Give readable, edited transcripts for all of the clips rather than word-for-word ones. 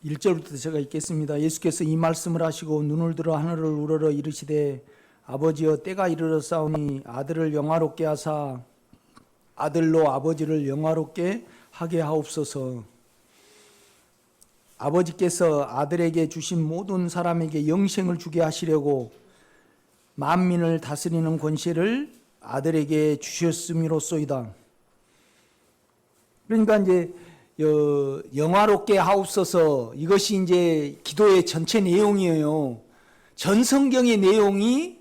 1절부터 제가 읽겠습니다. 예수께서 이 말씀을 하시고 눈을 들어 하늘을 우러러 이르시되 아버지여 때가 이르렀사오니 아들을 영화롭게 하사 아들로 아버지를 영화롭게 하게 하옵소서. 아버지께서 아들에게 주신 모든 사람에게 영생을 주게 하시려고 만민을 다스리는 권세를 아들에게 주셨음이로소이다. 그러니까 이제 영화롭게 하옵소서, 이것이 이제 기도의 전체 내용이에요. 전 성경의 내용이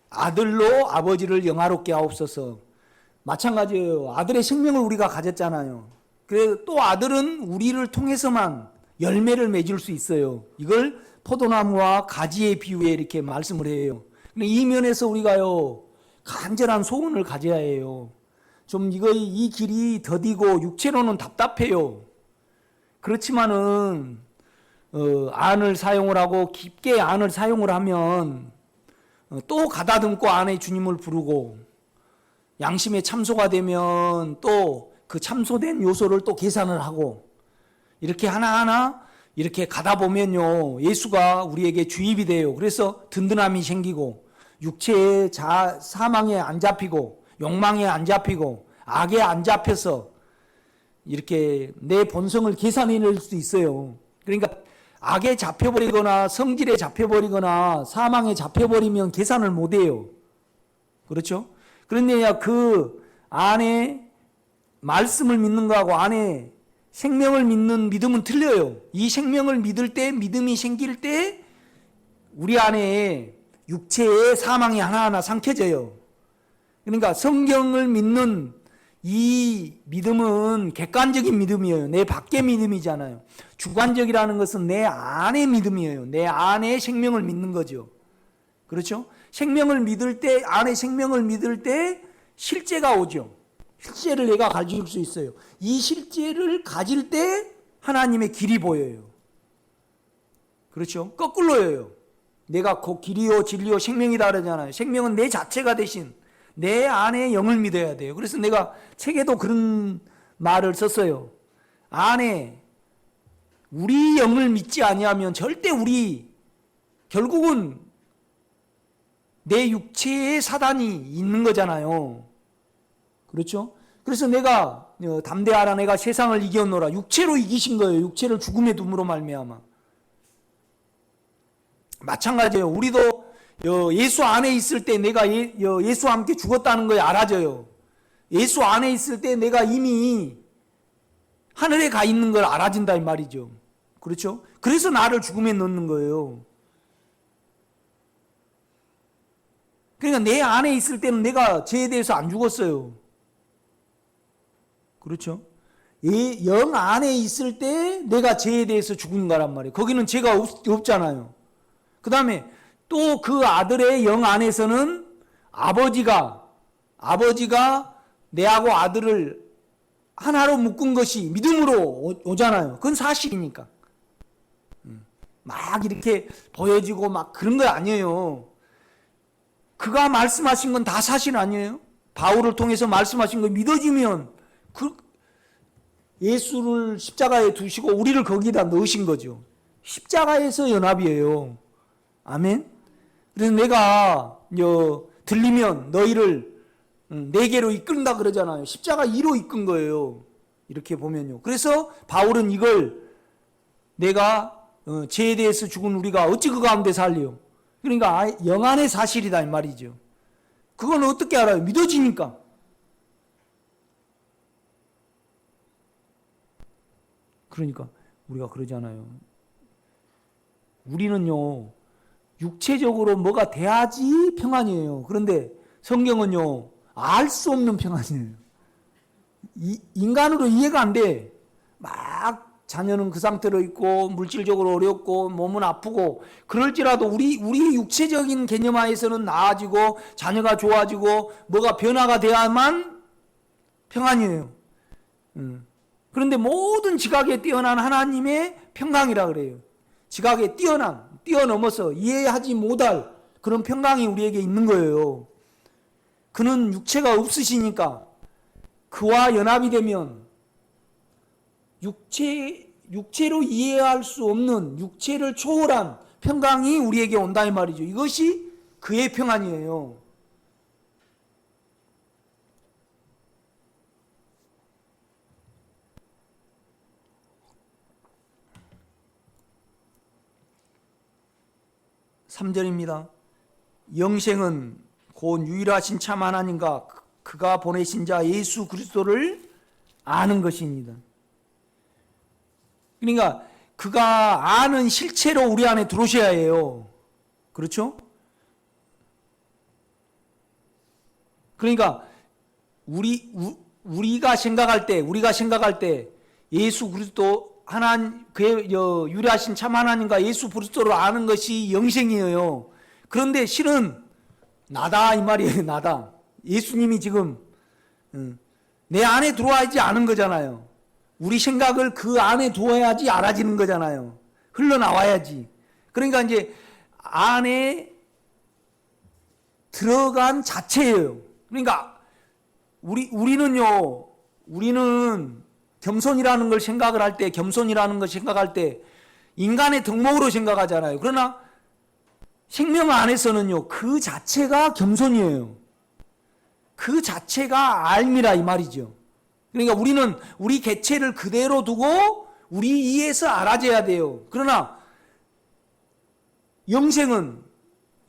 아들로 아버지를 영화롭게 하옵소서. 마찬가지예요. 아들의 생명을 우리가 가졌잖아요. 그래서 또 아들은 우리를 통해서만 열매를 맺을 수 있어요. 이걸 포도나무와 가지의 비유에 이렇게 말씀을 해요. 근데 이 면에서 우리가요, 간절한 소원을 가져야 해요. 좀 이 길이 더디고 육체로는 답답해요. 그렇지만은 안을 사용을 하고 깊게 안을 사용을 하면 또 가다듬고 안에 주님을 부르고, 양심에 참소가 되면 또 그 참소된 요소를 또 계산을 하고, 이렇게 하나하나 이렇게 가다 보면요, 예수가 우리에게 주입이 돼요. 그래서 든든함이 생기고 육체의 사망에 안 잡히고 욕망에 안 잡히고 악에 안 잡혀서 이렇게 내 본성을 계산해낼 수 있어요. 그러니까 악에 잡혀버리거나 성질에 잡혀버리거나 사망에 잡혀버리면 계산을 못해요. 그렇죠? 그런데 그 안에 말씀을 믿는 거하고 안에 생명을 믿는 믿음은 틀려요. 이 생명을 믿을 때, 믿음이 생길 때 우리 안에 육체의 사망이 하나하나 삼켜져요. 그러니까 성경을 믿는 이 믿음은 객관적인 믿음이에요. 내 밖의 믿음이잖아요. 주관적이라는 것은 내 안의 믿음이에요. 내 안의 생명을 믿는 거죠. 그렇죠? 생명을 믿을 때, 안에 생명을 믿을 때 실제가 오죠. 실제를 내가 가질 수 있어요. 이 실제를 가질 때 하나님의 길이 보여요. 그렇죠? 거꾸로예요. 내가 곧 길이요 진리요 생명이다 그러잖아요. 생명은 내 자체가 대신 내 안에 영을 믿어야 돼요. 그래서 내가 책에도 그런 말을 썼어요. 안에 우리 영을 믿지 아니하면 절대 결국은 내 육체에 사단이 있는 거잖아요. 그렇죠? 그래서 내가 담대하라, 내가 세상을 이겼노라. 육체로 이기신 거예요. 육체를 죽음에 둠으로 말미암아. 마찬가지예요. 우리도 예수 안에 있을 때 내가 예수와 함께 죽었다는 거에 알아져요. 예수 안에 있을 때 내가 이미 하늘에 가 있는 걸 알아진다 이 말이죠. 그렇죠? 그래서 나를 죽음에 넣는 거예요. 그러니까 내 안에 있을 때는 내가 죄에 대해서 안 죽었어요. 그렇죠? 영 안에 있을 때 내가 죄에 대해서 죽은 거란 말이에요. 거기는 죄가 없잖아요. 그 다음에 또 그 아들의 영 안에서는 아버지가 내하고 아들을 하나로 묶은 것이 믿음으로 오잖아요. 그건 사실이니까. 막 이렇게 보여지고 막 그런 거 아니에요. 그가 말씀하신 건 다 사실 아니에요? 바울을 통해서 말씀하신 거 믿어지면 예수를 십자가에 두시고 우리를 거기다 넣으신 거죠. 십자가에서 연합이에요. 아멘. 그래서 내가 들리면 너희를 내게로 이끈다 그러잖아요. 십자가 2로 이끈 거예요. 이렇게 보면요. 그래서 바울은 이걸 내가 죄에 대해서 죽은 우리가 어찌 그 가운데 살리요? 그러니까 영안의 사실이다 이 말이죠. 그건 어떻게 알아요? 믿어지니까. 그러니까 우리가 그러잖아요. 우리는요, 육체적으로 뭐가 돼야지 평안이에요. 그런데 성경은요, 알 수 없는 평안이에요. 인간으로 이해가 안 돼. 막 자녀는 그 상태로 있고 물질적으로 어렵고 몸은 아프고 그럴지라도 우리 육체적인 개념 하에서는 나아지고 자녀가 좋아지고 뭐가 변화가 돼야만 평안이에요. 그런데 모든 지각에 뛰어난 하나님의 평강이라 그래요. 지각에 뛰어넘어서 이해하지 못할 그런 평강이 우리에게 있는 거예요. 그는 육체가 없으시니까 그와 연합이 되면 육체로 이해할 수 없는 육체를 초월한 평강이 우리에게 온다 이 말이죠. 이것이 그의 평안이에요. (3절입니다) 영생은 곧 유일하신 참 하나님과 그가 보내신 자 예수 그리스도를 아는 것입니다. 그러니까 그가 아는 실체로 우리 안에 들어오셔야 해요. 그렇죠? 그러니까 우리가 생각할 때 예수 그리스도 하나님 그의 유일하신 참 하나님과 예수 그리스도를 아는 것이 영생이에요. 그런데 실은 나다 이 말이에요. 나다. 예수님이 지금 내 안에 들어와야지 아는 거잖아요. 우리 생각을 그 안에 두어야지 알아지는 거잖아요. 흘러나와야지. 그러니까 이제 안에 들어간 자체예요. 그러니까 우리는 겸손이라는 걸 생각할 때 인간의 덕목으로 생각하잖아요. 그러나 생명 안에서는요, 그 자체가 겸손이에요. 그 자체가 알미라 이 말이죠. 그러니까 우리는 우리 개체를 그대로 두고 우리 이에서 알아져야 돼요. 그러나 영생은,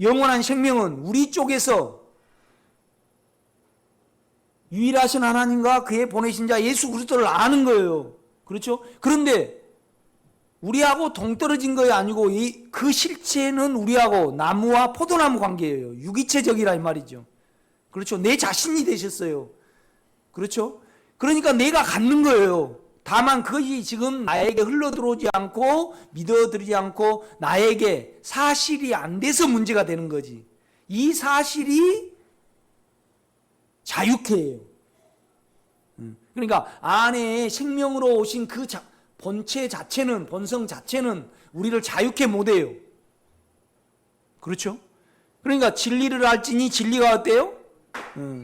영원한 생명은 우리 쪽에서 유일하신 하나님과 그의 보내신 자 예수 그리스도를 아는 거예요. 그렇죠? 그런데 우리하고 동떨어진 것이 아니고 그 실체는 우리하고 나무와 포도나무 관계예요. 유기체적이라 이 말이죠. 그렇죠? 내 자신이 되셨어요. 그렇죠? 그러니까 내가 갖는 거예요. 다만 그것이 지금 나에게 흘러들어오지 않고 믿어들이지 않고 나에게 사실이 안 돼서 문제가 되는 거지. 이 사실이 자유케예요. 그러니까 안에 생명으로 오신 그 본체 자체는, 본성 자체는 우리를 자유케 못해요. 그렇죠? 그러니까 진리를 알지니 진리가 어때요?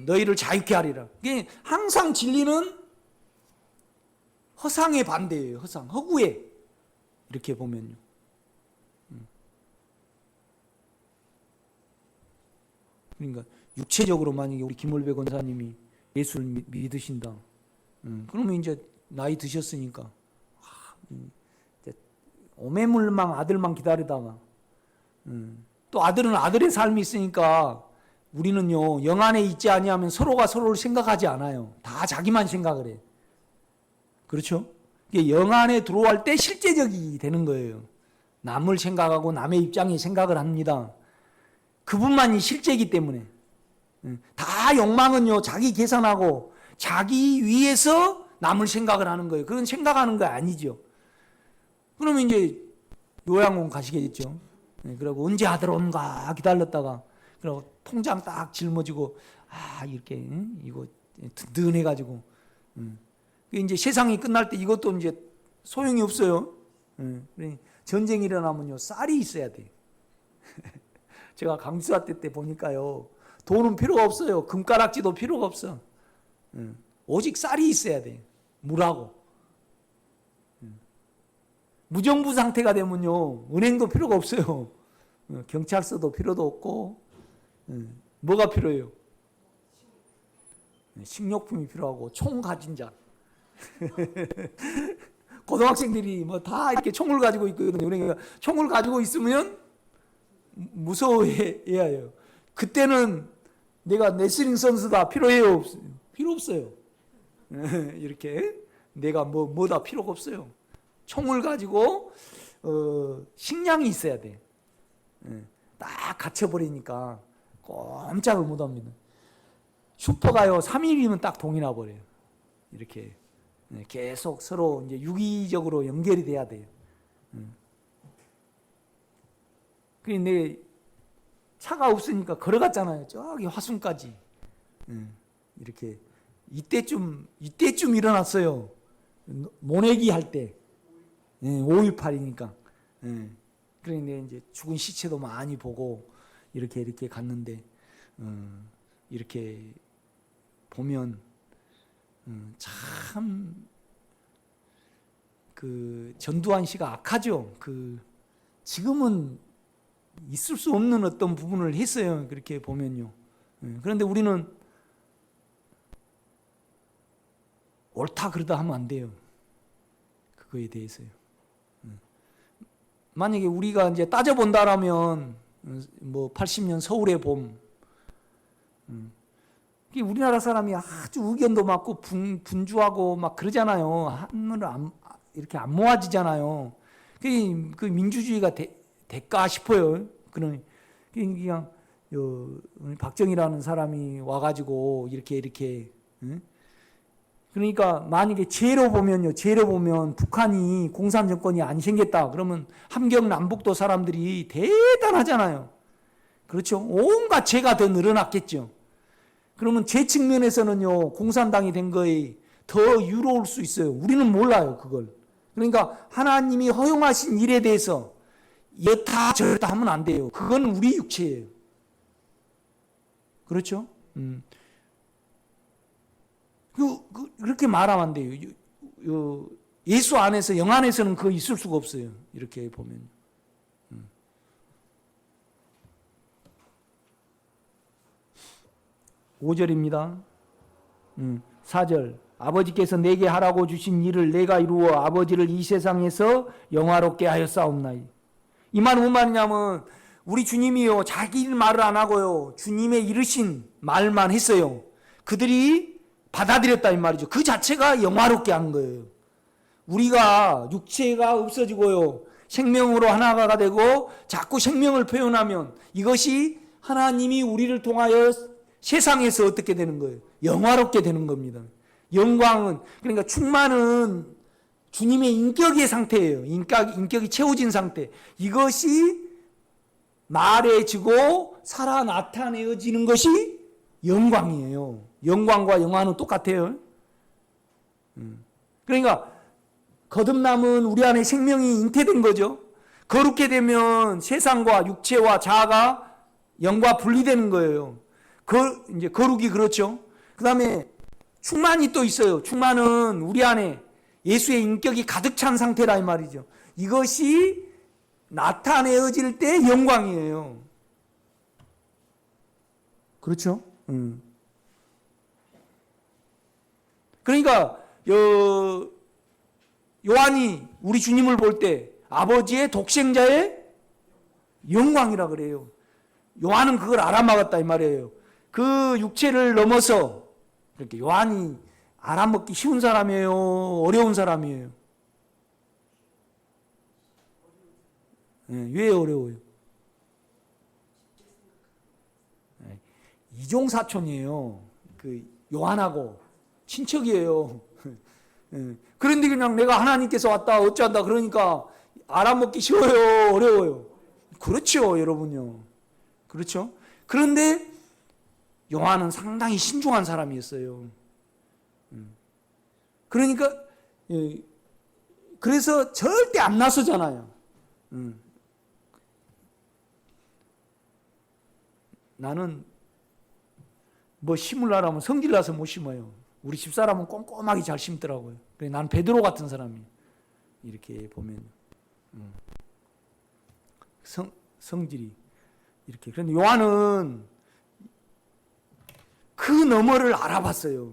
너희를 자유케 하리라. 항상 진리는 허상의 반대예요. 허구에. 이렇게 보면요. 그러니까 육체적으로 만약에 우리 김월배 권사님이 예수를 믿으신다. 그러면 이제 나이 드셨으니까 오매물망 아들만 기다리다가 또 아들은 아들의 삶이 있으니까 우리는요 영 안에 있지 아니하면 서로가 서로를 생각하지 않아요. 다 자기만 생각을 해. 그렇죠? 이게 영 안에 들어올 때 실제적이 되는 거예요. 남을 생각하고 남의 입장에 생각을 합니다. 그분만이 실제이기 때문에. 다 욕망은요 자기 계산하고 자기 위에서 남을 생각을 하는 거예요. 그건 생각하는 거 아니죠. 그러면 이제 요양원 가시겠죠. 그리고 언제 아들 온가 기다렸다가 그리고 통장 딱 짊어지고 이렇게 이거 든든해가지고 이제 세상이 끝날 때 이것도 이제 소용이 없어요. 전쟁이 일어나면요 쌀이 있어야 돼. 제가 강수사 때 보니까요 돈은 필요가 없어요. 금가락지도 필요가 없어. 오직 쌀이 있어야 돼. 물하고. 무정부 상태가 되면요 은행도 필요가 없어요. 경찰서도 필요도 없고 뭐가 필요해요? 식료품이 필요하고 총 가진 자. 고등학생들이 뭐 다 이렇게 총을 가지고 있거든요. 그러니까 총을 가지고 있으면 무서워해야 해요. 그때는 내가 레슬링 선수다 필요해요? 필요 없어요. 이렇게 내가 뭐다 필요가 없어요. 총을 가지고 식량이 있어야 돼. 딱 갇혀버리니까 꼼짝을 못합니다. 슈퍼가요 3일이면 딱 동이 나버려요. 이렇게 계속 서로 이제 유기적으로 연결이 돼야 돼요. 근데 차가 없으니까 걸어갔잖아요. 저기 화순까지. 이렇게 이때쯤 일어났어요. 모내기 할 때. 5.18이니까. 그러니까 이제 죽은 시체도 많이 보고 이렇게 갔는데 이렇게 보면 참 그 전두환 씨가 악하죠. 그 지금은 있을 수 없는 어떤 부분을 했어요. 그렇게 보면요. 그런데 우리는 옳다 그러다 하면 안 돼요. 그거에 대해서요. 만약에 우리가 이제 따져본다라면 뭐 80년 서울의 봄, 우리나라 사람이 아주 의견도 많고 분주하고 막 그러잖아요. 한으로 이렇게 안 모아지잖아요. 그 민주주의가 될까 싶어요. 그냥 박정희라는 사람이 와가지고 이렇게 그러니까 만약에 죄로 보면 북한이 공산 정권이 안 생겼다 그러면 함경 남북도 사람들이 대단하잖아요. 그렇죠? 온갖 죄가 더 늘어났겠죠. 그러면 제 측면에서는요, 공산당이 된 거에 더 유로울 수 있어요. 우리는 몰라요, 그걸. 그러니까 하나님이 허용하신 일에 대해서 여타 저타 하면 안 돼요. 그건 우리 육체예요. 그렇죠? 그렇게 말하면 안 돼요. 예수 안에서, 영 안에서는 그거 있을 수가 없어요. 이렇게 보면. 5절입니다. 4절. 아버지께서 내게 하라고 주신 일을 내가 이루어 아버지를 이 세상에서 영화롭게 하였사옵나이. 이 말은 무슨 말이냐면 우리 주님이요 자기 말을 안 하고요 주님의 이르신 말만 했어요. 그들이 받아들였다 이 말이죠. 그 자체가 영화롭게 한 거예요. 우리가 육체가 없어지고요 생명으로 하나가 되고 자꾸 생명을 표현하면 이것이 하나님이 우리를 통하여 세상에서 어떻게 되는 거예요? 영화롭게 되는 겁니다. 영광은, 그러니까 충만은 주님의 인격의 상태예요. 인격이 채워진 상태. 이것이 말해지고 살아 나타내어지는 것이 영광이에요. 영광과 영화는 똑같아요. 그러니까 거듭남은 우리 안에 생명이 잉태된 거죠. 거룩게 되면 세상과 육체와 자아가 영과 분리되는 거예요. 이제 거룩이 그렇죠. 그 다음에 충만이 또 있어요. 충만은 우리 안에 예수의 인격이 가득 찬 상태라 이 말이죠. 이것이 나타내어질 때 영광이에요. 그렇죠? 그러니까 요한이 우리 주님을 볼 때 아버지의 독생자의 영광이라 그래요. 요한은 그걸 알아먹었다 이 말이에요. 그 육체를 넘어서 그렇게 요한이 알아먹기 쉬운 사람이에요? 어려운 사람이에요? 왜 어려워요? 이종사촌이에요. 그 요한하고 친척이에요. 그런데 그냥 내가 하나님께서 왔다 어쩌한다 그러니까 알아먹기 쉬워요? 어려워요? 그렇죠, 여러분요. 그렇죠? 그런데 요한은 상당히 신중한 사람이었어요. 그러니까 그래서 절대 안 나서잖아요. 나는 뭐 심으려면 성질 나서 못 심어요. 우리 집사람은 꼼꼼하게 잘 심더라고요. 그래 난 베드로 같은 사람이에요. 이렇게 보면 성질이 이렇게. 그런데 요한은 그 너머를 알아봤어요.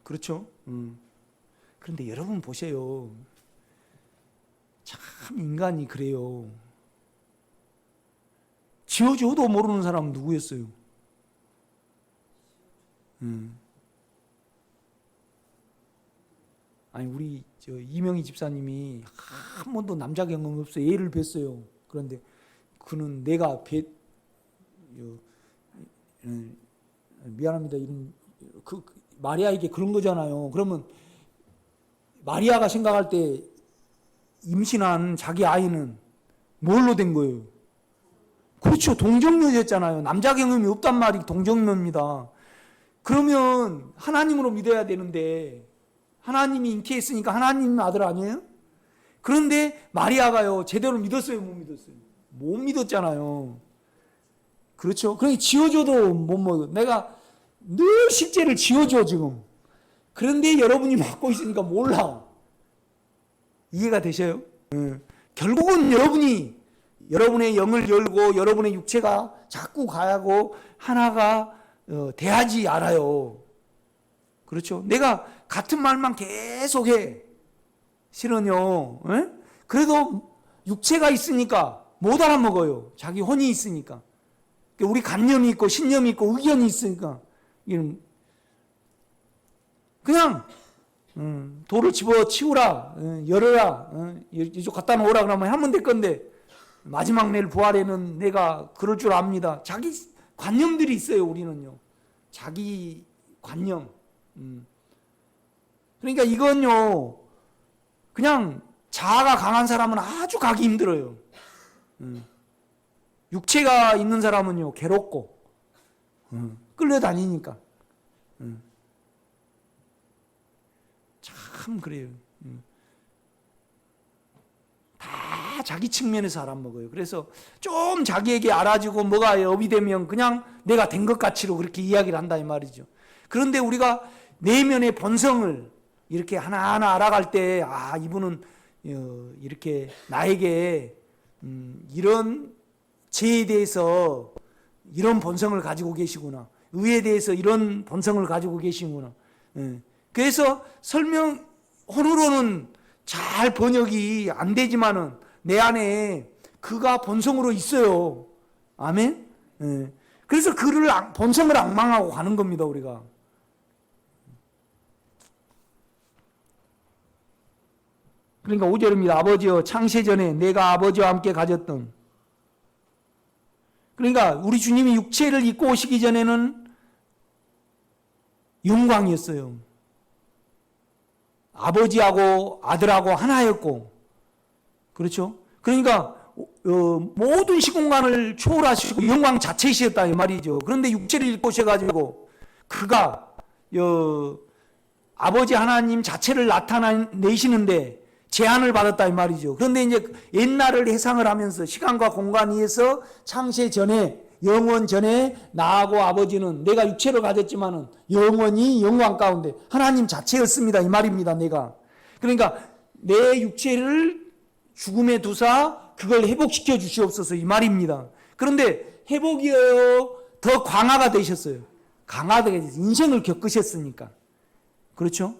그렇죠? 그런데 여러분 보세요. 참 인간이 그래요. 지어줘도 모르는 사람은 누구였어요? 아니 우리 이명희 집사님이 한 번도 남자 경험 없어요. 애를 뵀어요. 그런데 그는 내가 미안합니다. 이런 마리아에게 그런 거잖아요. 그러면 마리아가 생각할 때 임신한 자기 아이는 뭘로 된 거예요? 그렇죠. 동정녀였잖아요. 남자 경험이 없단 말이 동정녀입니다. 그러면 하나님으로 믿어야 되는데 하나님이 잉태했으니까 하나님 아들 아니에요? 그런데 마리아가요 제대로 믿었어요? 못 믿었어요? 못 믿었잖아요. 그렇죠? 그러니 지어줘도 못 먹어. 내가 늘 식재를 지어줘 지금. 그런데 여러분이 맡고 있으니까 몰라. 이해가 되셔요? 결국은 여러분의 영을 열고 여러분의 육체가 자꾸 가고 하나가 돼야지 알아요. 그렇죠? 내가 같은 말만 계속해. 실은요. 그래도 육체가 있으니까 못 알아먹어요. 자기 혼이 있으니까. 우리 관념이 있고 신념이 있고 의견이 있으니까 그냥 돌을 집어치우라, 열어라, 이쪽 갖다 놓으라 그러면 하면 될 건데 마지막 날 부활에는 내가 그럴 줄 압니다. 자기 관념들이 있어요. 우리는요. 자기 관념. 그러니까 이건요. 그냥 자아가 강한 사람은 아주 가기 힘들어요. 육체가 있는 사람은요. 괴롭고 끌려다니니까. 참 그래요. 다 자기 측면에서 알아먹어요. 그래서 좀 자기에게 알아지고 뭐가 업이 되면 그냥 내가 된 것 같이로 그렇게 이야기를 한다 이 말이죠. 그런데 우리가 내면의 본성을 이렇게 하나하나 알아갈 때 이분은 이렇게 나에게 이런 죄에 대해서 이런 본성을 가지고 계시구나. 의에 대해서 이런 본성을 가지고 계시구나. 그래서 혼으로는 잘 번역이 안 되지만은 내 안에 그가 본성으로 있어요. 아멘? 그래서 본성을 앙망하고 가는 겁니다, 우리가. 그러니까 5절입니다. 아버지여 창세 전에 내가 아버지와 함께 가졌던. 그러니까 우리 주님이 육체를 입고 오시기 전에는 영광이었어요. 아버지하고 아들하고 하나였고, 그렇죠? 그러니까 모든 시공간을 초월하시고 영광 자체이셨다 이 말이죠. 그런데 육체를 입고 오셔가지고 그가 아버지 하나님 자체를 나타내시는데 제한을 받았다 이 말이죠. 그런데 이제 옛날을 해상을 하면서 시간과 공간 위에서 창세 전에 영원 전에 나하고 아버지는 내가 육체를 가졌지만은 영원히 영광 가운데 하나님 자체였습니다 이 말입니다. 내가 그러니까 내 육체를 죽음에 두사 그걸 회복시켜 주시옵소서 이 말입니다. 그런데 회복이요 더 강화가 되셨어요. 강화되게 인생을 겪으셨으니까 그렇죠?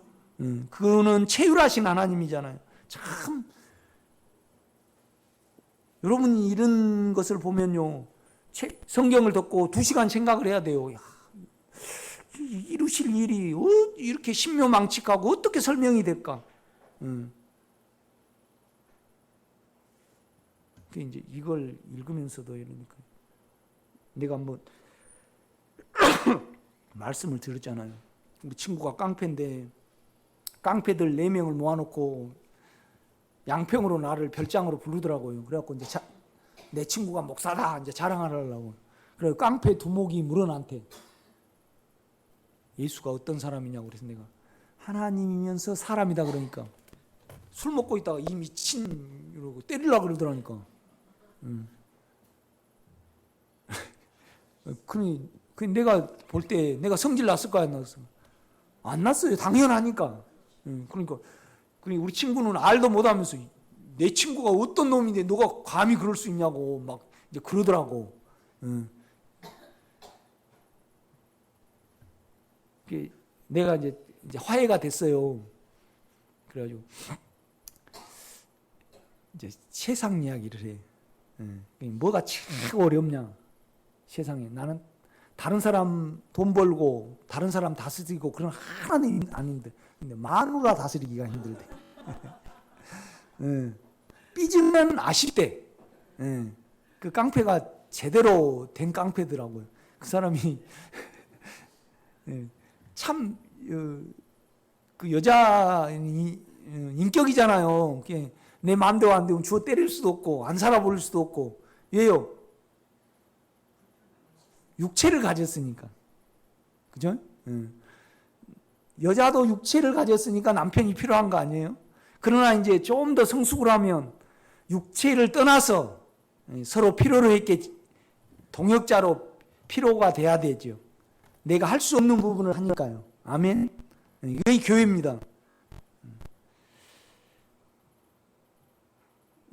그거는 체휼하신 하나님이잖아요. 참 여러분이 이런 것을 보면요 성경을 듣고 2시간 생각을 해야 돼요. 야, 이루실 일이 이렇게 신묘망측하고 어떻게 설명이 될까? 이제 이걸 읽으면서도 이러니까 내가 뭐 말씀을 들었잖아요. 우리 친구가 깡패인데 깡패들 4명을 모아놓고 양평으로 나를 별장으로 부르더라고요. 그래갖고 이제 내 친구가 목사다 이제 자랑하려고. 그래 깡패 두목이 물어나한테 예수가 어떤 사람이냐고 그래서 내가 하나님이면서 사람이다 그러니까 술 먹고 있다가 이 미친 이러고 때리려고 그러더라니까. 그 내가 볼 때 내가 성질 났을 거야 안 났어? 안 났어요. 당연하니까. 그러니까 우리 친구는 알도 못하면서 내 친구가 어떤 놈인데 너가 감히 그럴 수 있냐고 막 이제 그러더라고. 내가 이제 화해가 됐어요. 그래가지고 이제 세상 이야기를 해. 뭐가 참 어렵냐? 세상에 나는 다른 사람 돈 벌고 다른 사람 다스리고 그런 하나는 아닌데 근데 마누라 다스리기가 힘들대. 삐지면 아쉽대. 그 깡패가 제대로 된 깡패더라고요. 그 사람이 참 그 여자 인격이잖아요. 내 마음대로 안 되면 주워 때릴 수도 없고 안 살아볼 수도 없고 왜요? 육체를 가졌으니까. 그죠? 여자도 육체를 가졌으니까 남편이 필요한 거 아니에요? 그러나 이제 좀 더 성숙을 하면 육체를 떠나서 서로 필요로 했게 동역자로 필요가 돼야 되죠. 내가 할 수 없는 부분을 하니까요. 아멘. 이게 교회입니다.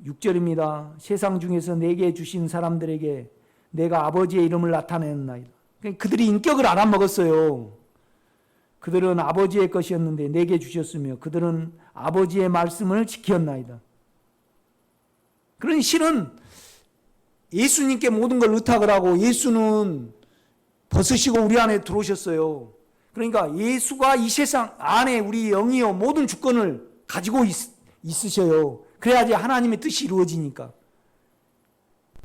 6절입니다. 세상 중에서 내게 주신 사람들에게 내가 아버지의 이름을 나타내었나이다. 그들이 인격을 알아먹었어요. 그들은 아버지의 것이었는데 내게 주셨으며 그들은 아버지의 말씀을 지켰나이다. 그러니 실은 예수님께 모든 걸 의탁을 하고 예수는 벗으시고 우리 안에 들어오셨어요. 그러니까 예수가 이 세상 안에 우리 영이요 모든 주권을 가지고 있으셔요. 그래야지 하나님의 뜻이 이루어지니까.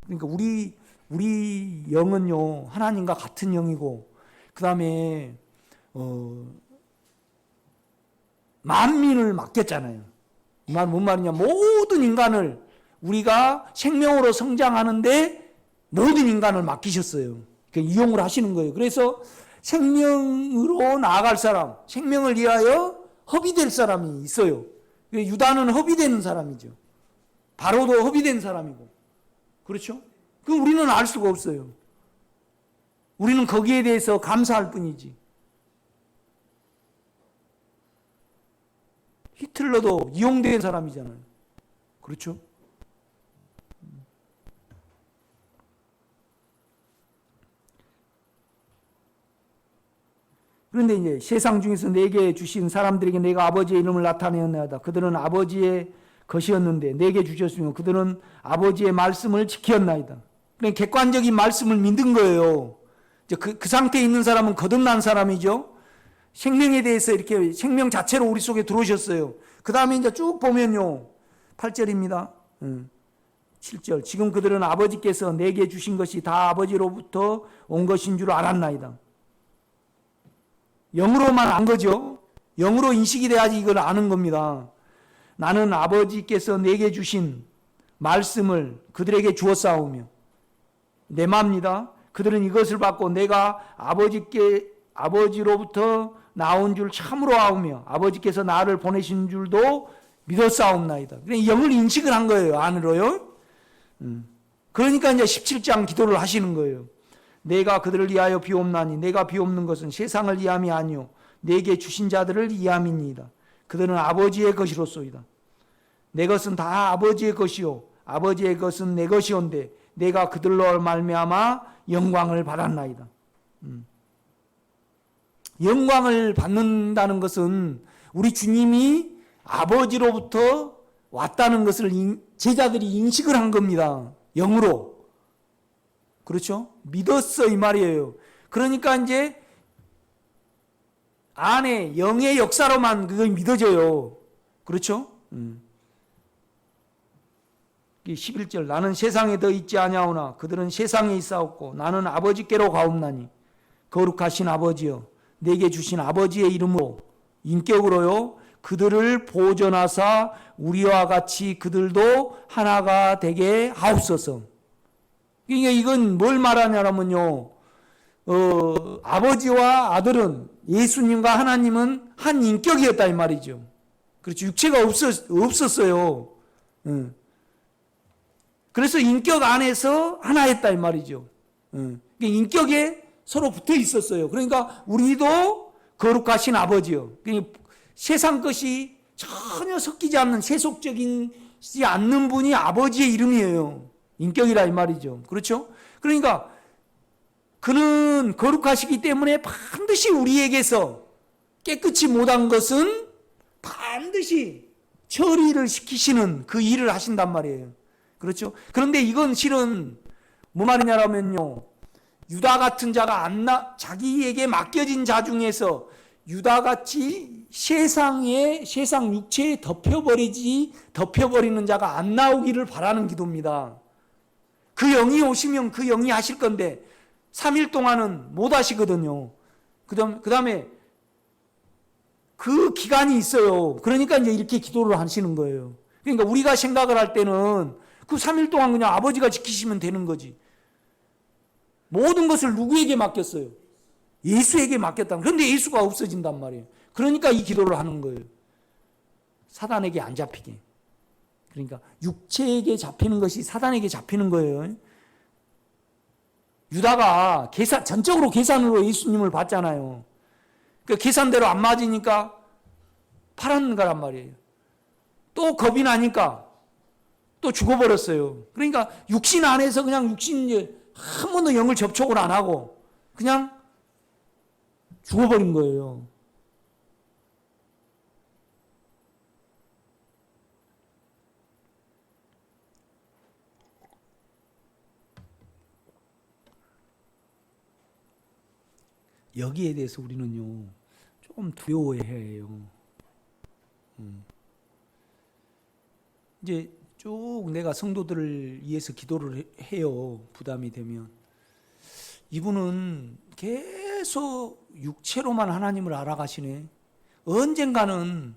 그러니까 우리 영은요 하나님과 같은 영이고 그 다음에 만민을 맡겼잖아요. 이 말 뭔 말이냐? 모든 인간을 우리가 생명으로 성장하는데 모든 인간을 맡기셨어요. 이용을 하시는 거예요. 그래서 생명으로 나아갈 사람, 생명을 위하여 허비될 사람이 있어요. 유다는 허비되는 사람이죠. 바로도 허비된 사람이고. 그렇죠? 그 우리는 알 수가 없어요. 우리는 거기에 대해서 감사할 뿐이지. 히틀러도 이용된 사람이잖아요. 그렇죠? 그런데 이제 세상 중에서 내게 주신 사람들에게 내가 아버지의 이름을 나타내었나이다. 그들은 아버지의 것이었는데 내게 주셨으며 그들은 아버지의 말씀을 지켰나이다. 그러니까 객관적인 말씀을 믿은 거예요. 이제 그 상태에 있는 사람은 거듭난 사람이죠. 생명에 대해서 이렇게 생명 자체로 우리 속에 들어오셨어요. 그 다음에 이제 쭉 보면요. 8절입니다. 7절. 지금 그들은 아버지께서 내게 주신 것이 다 아버지로부터 온 것인 줄 알았나이다. 영으로만 안 거죠. 영으로 인식이 돼야지 이걸 아는 겁니다. 나는 아버지께서 내게 주신 말씀을 그들에게 주었사오며 내 맘입니다. 그들은 이것을 받고 내가 아버지로부터 나온 줄 참으로 아오며 아버지께서 나를 보내신 줄도 믿었사옵나이다. 그러니까 영을 인식을 한 거예요. 안으로요. 그러니까 이제 17장 기도를 하시는 거예요. 내가 그들을 위하여 비옵나니 내가 비옵는 것은 세상을 위함이 아니요 내게 주신 자들을 위함이니이다. 그들은 아버지의 것이로소이다. 내 것은 다 아버지의 것이요 아버지의 것은 내 것이온데 내가 그들로 말미암아 영광을 받았나이다. 영광을 받는다는 것은 우리 주님이 아버지로부터 왔다는 것을 제자들이 인식을 한 겁니다. 영으로. 그렇죠? 믿었어 이 말이에요. 그러니까 이제 안에 영의 역사로만 그걸 믿어져요. 그렇죠? 11절 나는 세상에 더 있지 아니하오나 그들은 세상에 있사옵고 나는 아버지께로 가옵나니 거룩하신 아버지여 내게 주신 아버지의 이름으로 인격으로요 그들을 보존하사 우리와 같이 그들도 하나가 되게 하옵소서. 그러니까 이건 뭘 말하냐면요 아버지와 아들은 예수님과 하나님은 한 인격이었다 이 말이죠. 그렇죠. 육체가 없었어요. 그래서 인격 안에서 하나였다 이 말이죠. 인격에 서로 붙어 있었어요. 그러니까 우리도 거룩하신 아버지요. 그러니까 세상 것이 전혀 섞이지 않는 세속적이지 않는 분이 아버지의 이름이에요. 인격이라 이 말이죠. 그렇죠? 그러니까 그는 거룩하시기 때문에 반드시 우리에게서 깨끗이 못한 것은 반드시 처리를 시키시는 그 일을 하신단 말이에요. 그렇죠? 그런데 이건 실은 뭐 말이냐면요. 유다 같은 자가 자기에게 맡겨진 자 중에서 유다같이 세상 육체에 덮여버리는 자가 안 나오기를 바라는 기도입니다. 그 영이 오시면 그 영이 하실 건데 3일 동안은 못 하시거든요. 그 다음에 그 기간이 있어요. 그러니까 이제 이렇게 기도를 하시는 거예요. 그러니까 우리가 생각을 할 때는 그 3일 동안 그냥 아버지가 지키시면 되는 거지. 모든 것을 누구에게 맡겼어요? 예수에게 맡겼다. 그런데 예수가 없어진단 말이에요. 그러니까 이 기도를 하는 거예요. 사단에게 안 잡히게. 그러니까 육체에게 잡히는 것이 사단에게 잡히는 거예요. 유다가 전적으로 계산으로 예수님을 봤잖아요. 그 계산대로 안 맞으니까 팔았는 거란 말이에요. 또 겁이 나니까 또 죽어버렸어요. 그러니까 육신 안에서 그냥 육신 한 번도 영을 접촉을 안 하고 그냥 죽어버린 거예요. 여기에 대해서 우리는요 조금 두려워해요. 이제 쭉 내가 성도들을 위해서 기도를 해요. 부담이 되면 이분은 계속 육체로만 하나님을 알아가시네. 언젠가는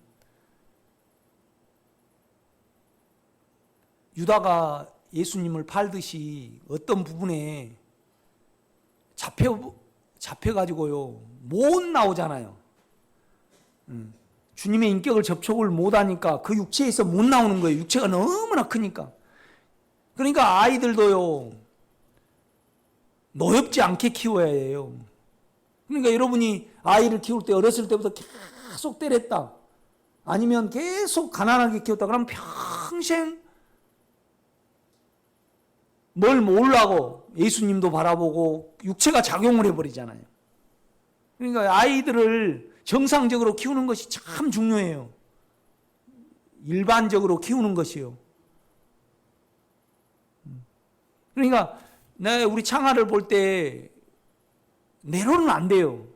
유다가 예수님을 팔듯이 어떤 부분에 잡혀가지고요 못 나오잖아요. 주님의 인격을 접촉을 못하니까 그 육체에서 못 나오는 거예요. 육체가 너무나 크니까. 그러니까 아이들도요 노엽지 않게 키워야 해요. 그러니까 여러분이 아이를 키울 때 어렸을 때부터 계속 때렸다, 아니면 계속 가난하게 키웠다 그러면 평생 뭘 모으려고 예수님도 바라보고 육체가 작용을 해버리잖아요. 그러니까 아이들을 정상적으로 키우는 것이 참 중요해요. 일반적으로 키우는 것이요. 그러니까 우리 창아를 볼 때 내로는 안 돼요.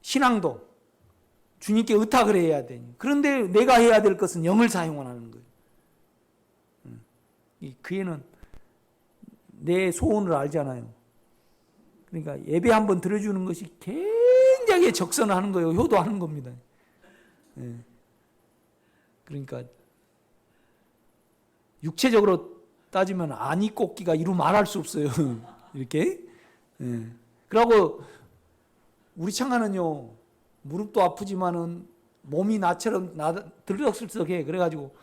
신앙도 주님께 의탁을 해야 돼. 그런데 내가 해야 될 것은 영을 사용하는 거예요. 그 애는 내 소원을 알잖아요. 그러니까 예배 한번 들어주는 것이 굉장히 적선하는 거예요. 효도하는 겁니다. 그러니까 육체적으로 따지면 아니 꼽기가 이루 말할 수 없어요. 이렇게. 그러고 우리 창아는요 무릎도 아프지만은 몸이 나처럼 들썩들썩해. 그래가지고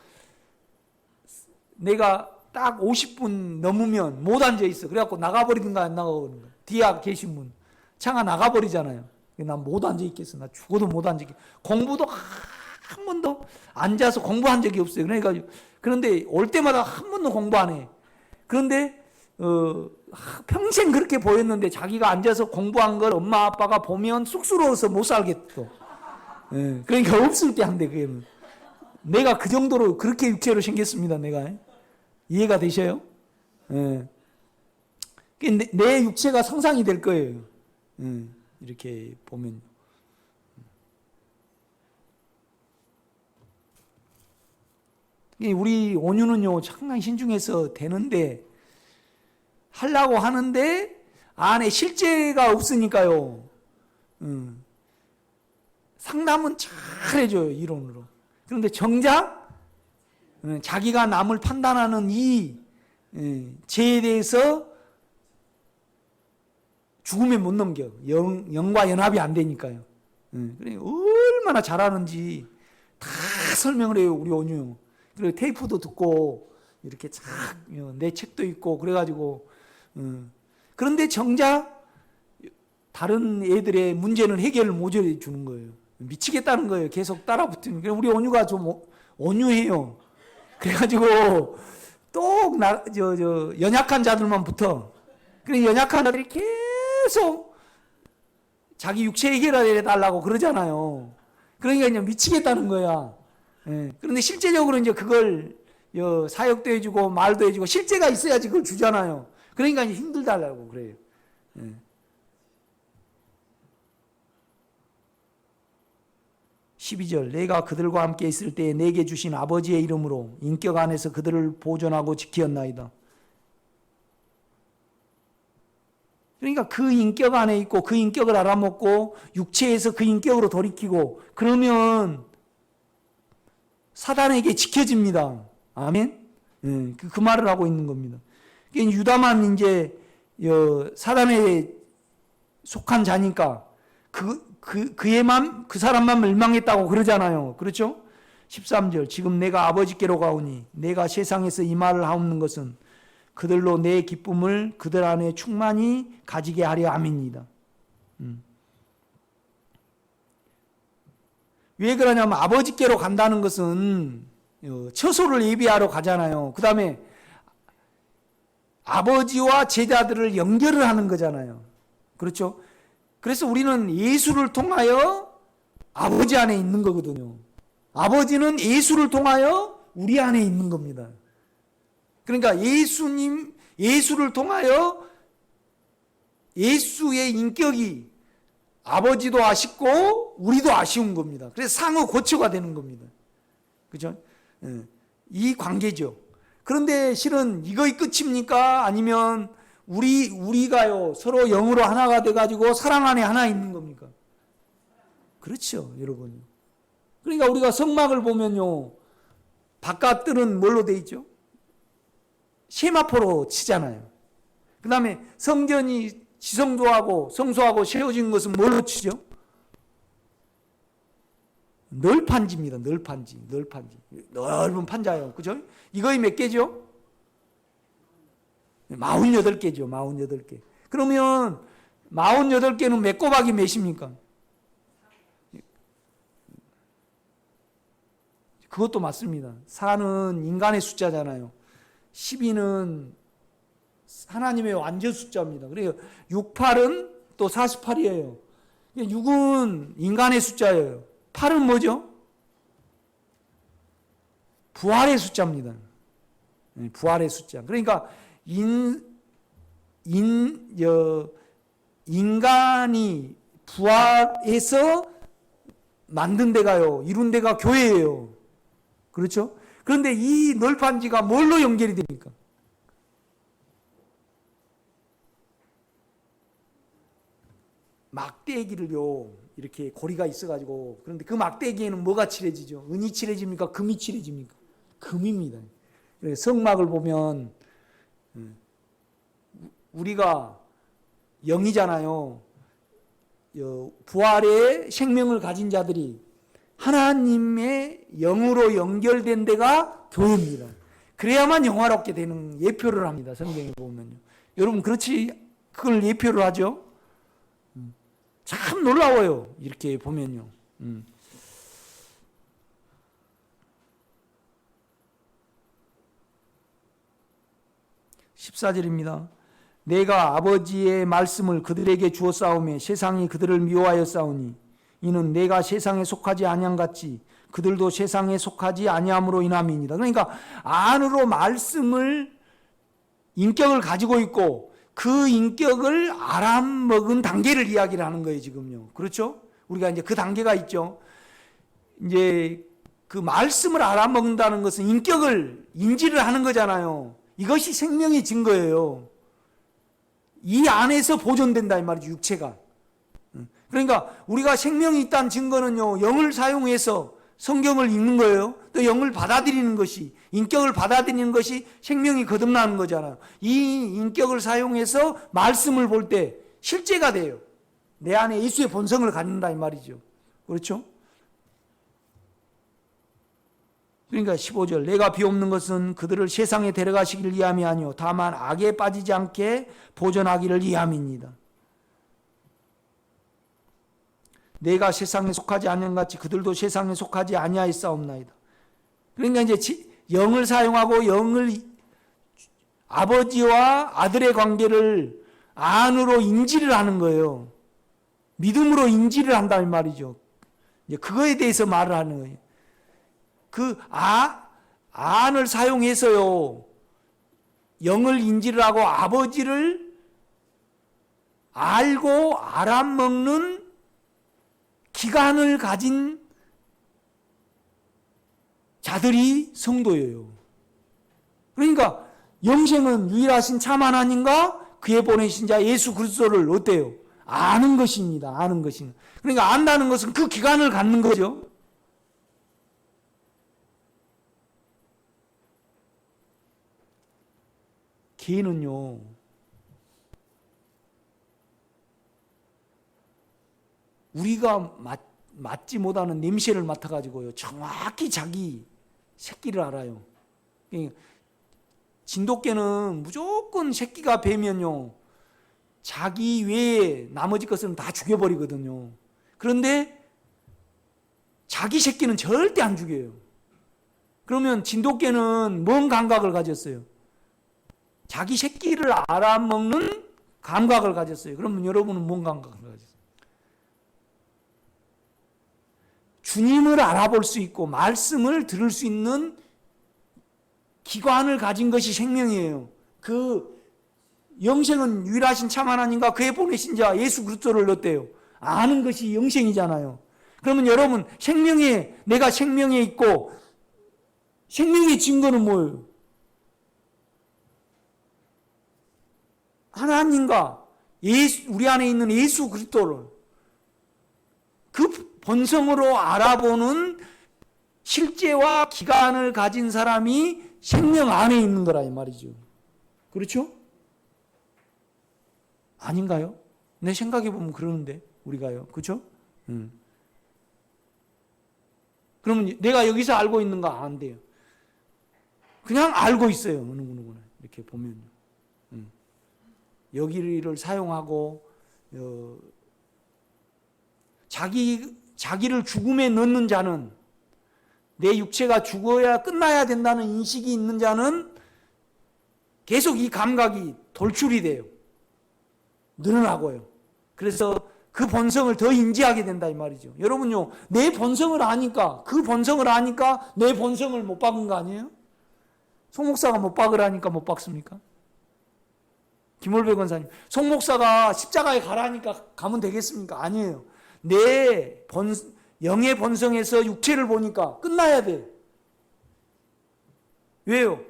내가 딱 50분 넘으면 못 앉아 있어. 그래갖고 나가버리든가 안 나가버리든가. 뒤에 계신 분 창아 나가버리잖아요. 난 못 앉아 있겠어. 나 죽어도 못 앉아 있겠어. 공부도 한 번도 앉아서 공부한 적이 없어요. 그러니까 그런데 올 때마다 한 번도 공부 안 해. 그런데 평생 그렇게 보였는데 자기가 앉아서 공부한 걸 엄마 아빠가 보면 쑥스러워서 못 살겠어. 그러니까 없을 때 한대. 그게 내가 그 정도로 그렇게 육체로 생겼습니다. 내가. 이해가 되셔요? 내 육체가 상상이 될 거예요. 이렇게 보면. 우리 온유는요 상당히 신중해서 되는데, 하려고 하는데 안에 실제가 없으니까요 상담은 잘 해줘요, 이론으로. 그런데 정작 자기가 남을 판단하는 이 죄에 대해서 죽음에 못 넘겨. 영과 연합이 안 되니까요. 얼마나 잘하는지 다 설명을 해요, 우리 온유. 그리고 테이프도 듣고 이렇게 내 책도 읽고 그래가지고. 그런데 정작 다른 애들의 문제는 해결을 못 해주는 거예요. 미치겠다는 거예요. 계속 따라붙으니까. 우리 온유가 좀 온유해요. 그래가지고 또 연약한 자들만 붙어. 그래 연약한 자들이 계속 자기 육체 해결을 해달라고 그러잖아요. 그러니까 이제 미치겠다는 거야. 그런데 실제적으로 이제 그걸 사역도 해주고 말도 해주고 실제가 있어야지 그걸 주잖아요. 그러니까 이제 힘들다라고 그래요. 12절 내가 그들과 함께 있을 때에 내게 주신 아버지의 이름으로 인격 안에서 그들을 보존하고 지키었나이다. 그러니까 그 인격 안에 있고 그 인격을 알아먹고 육체에서 그 인격으로 돌이키고 그러면 사단에게 지켜집니다. 아멘? 그 말을 하고 있는 겁니다. 유다만 이제 사단에 속한 자니까 그 사람만 멸망했다고 그러잖아요. 그렇죠? 13절 지금 내가 아버지께로 가오니 내가 세상에서 이 말을 하옵는 것은 그들로 내 기쁨을 그들 안에 충만히 가지게 하려 함입니다. 왜 그러냐면 아버지께로 간다는 것은 처소를 예비하러 가잖아요. 그 다음에 아버지와 제자들을 연결을 하는 거잖아요. 그렇죠? 그래서 우리는 예수를 통하여 아버지 안에 있는 거거든요. 아버지는 예수를 통하여 우리 안에 있는 겁니다. 그러니까 예수를 통하여 예수의 인격이 아버지도 아쉽고 우리도 아쉬운 겁니다. 그래서 상호 고초가 되는 겁니다. 그죠? 이 관계죠. 그런데 실은 이거의 끝입니까? 아니면 우리가요 서로 영으로 하나가 돼가지고 사랑 안에 하나 있는 겁니까? 그렇죠, 여러분. 그러니까 우리가 성막을 보면요, 바깥들은 뭘로 돼 있죠? 세마포로 치잖아요. 그 다음에 성전이 지성소하고 성소하고 세워진 것은 뭘로 치죠? 널판지입니다. 널판지. 넓은 판자요. 그죠? 이거의 몇 개죠? 48개죠. 48개. 그러면 48개는 몇 곱하기 몇입니까? 그것도 맞습니다. 4는 인간의 숫자잖아요. 12는 하나님의 완전 숫자입니다. 그래요. 6, 8은 또 48이에요. 6은 인간의 숫자예요. 8은 뭐죠? 부활의 숫자입니다. 부활의 숫자. 그러니까 인간이 부활해서 만든 데가요, 이룬 데가 교회예요. 그렇죠? 그런데 이 널판지가 뭘로 연결이 됩니까? 막대기를요, 이렇게 고리가 있어가지고, 그런데 그 막대기에는 뭐가 칠해지죠? 은이 칠해집니까? 금이 칠해집니까? 금입니다. 성막을 보면 우리가 영이잖아요. 부활의 생명을 가진 자들이 하나님의 영으로 연결된 데가 교회입니다. 그래야만 영화롭게 되는 예표를 합니다. 성경에 보면요. 여러분 그렇지, 그걸 예표를 하죠. 참 놀라워요. 이렇게 보면요. 14절입니다. 내가 아버지의 말씀을 그들에게 주었사오매 세상이 그들을 미워하였사오니 이는 내가 세상에 속하지 아니함같이 그들도 세상에 속하지 아니함으로 인함이니이다. 그러니까 안으로 말씀을 인격을 가지고 있고 그 인격을 알아먹은 단계를 이야기를 하는 거예요, 지금요. 그렇죠? 우리가 이제 그 단계가 있죠. 이제 그 말씀을 알아먹는다는 것은 인격을 인지를 하는 거잖아요. 이것이 생명의 증거예요. 이 안에서 보존된다 이 말이죠, 육체가. 그러니까 우리가 생명이 있다는 증거는요, 영을 사용해서 성경을 읽는 거예요. 또 영을 받아들이는 것이, 인격을 받아들이는 것이 생명이 거듭나는 거잖아요. 이 인격을 사용해서 말씀을 볼 때 실제가 돼요. 내 안에 예수의 본성을 갖는다 이 말이죠. 그렇죠? 그러니까 15절, 내가 비옵는 것은 그들을 세상에 데려가시기를 위함이 아니요 다만 악에 빠지지 않게 보존하기를 위함입니다. 내가 세상에 속하지 아니함같이 그들도 세상에 속하지 아니하였사옵나이다. 그러니까 이제 영을 사용하고 아버지와 아들의 관계를 안으로 인지를 하는 거예요. 믿음으로 인지를 한다는 말이죠. 이제 그거에 대해서 말을 하는 거예요. 그 안을 사용해서요, 영을 인지를 하고 아버지를 알고 알아먹는 기간을 가진 자들이 성도예요. 그러니까 영생은 유일하신 참 하나님과 그의 보내신 자 예수 그리스도를 어때요? 아는 것입니다. 아는 것입니다. 그러니까 안다는 것은 그 기간을 갖는 거죠. 개는요, 우리가 맡지 못하는 냄새를 맡아가지고요, 정확히 자기 새끼를 알아요. 진돗개는 무조건 새끼가 배면요, 자기 외에 나머지 것은 다 죽여버리거든요. 그런데 자기 새끼는 절대 안 죽여요. 그러면 진돗개는 뭔 감각을 가졌어요? 자기 새끼를 알아먹는 감각을 가졌어요. 그러면 여러분은 뭔 감각을 가졌어요? 주님을 알아볼 수 있고 말씀을 들을 수 있는 기관을 가진 것이 생명이에요. 그 영생은 유일하신 참 하나님과 그의 보내신 자 예수 그리스도를 얻대요. 아는 것이 영생이잖아요. 그러면 여러분 내가 생명에 있고 생명의 증거는 뭐예요? 하나님과 우리 안에 있는 예수 그리스도를 그 본성으로 알아보는 실제와 기간을 가진 사람이 생명 안에 있는 거라 이 말이죠. 그렇죠? 아닌가요? 내 생각해 보면 그러는데 우리가요. 그렇죠? 그러면 내가 여기서 알고 있는가? 안 돼요. 그냥 알고 있어요. 어느 누구나 이렇게 보면요. 여기를 사용하고 자기를 죽음에 넣는 자는 내 육체가 죽어야 끝나야 된다는 인식이 있는 자는 계속 이 감각이 돌출이 돼요. 늘어나고요. 그래서 그 본성을 더 인지하게 된다 이 말이죠. 여러분요, 내 본성을 아니까 그 본성을 아니까 내 본성을 못 박은 거 아니에요? 송 목사가 못 박으라니까 못 박습니까? 김월배 권사님, 송 목사가 십자가에 가라니까 가면 되겠습니까? 아니에요. 내 영의 본성에서 육체를 보니까 끝나야 돼. 왜요?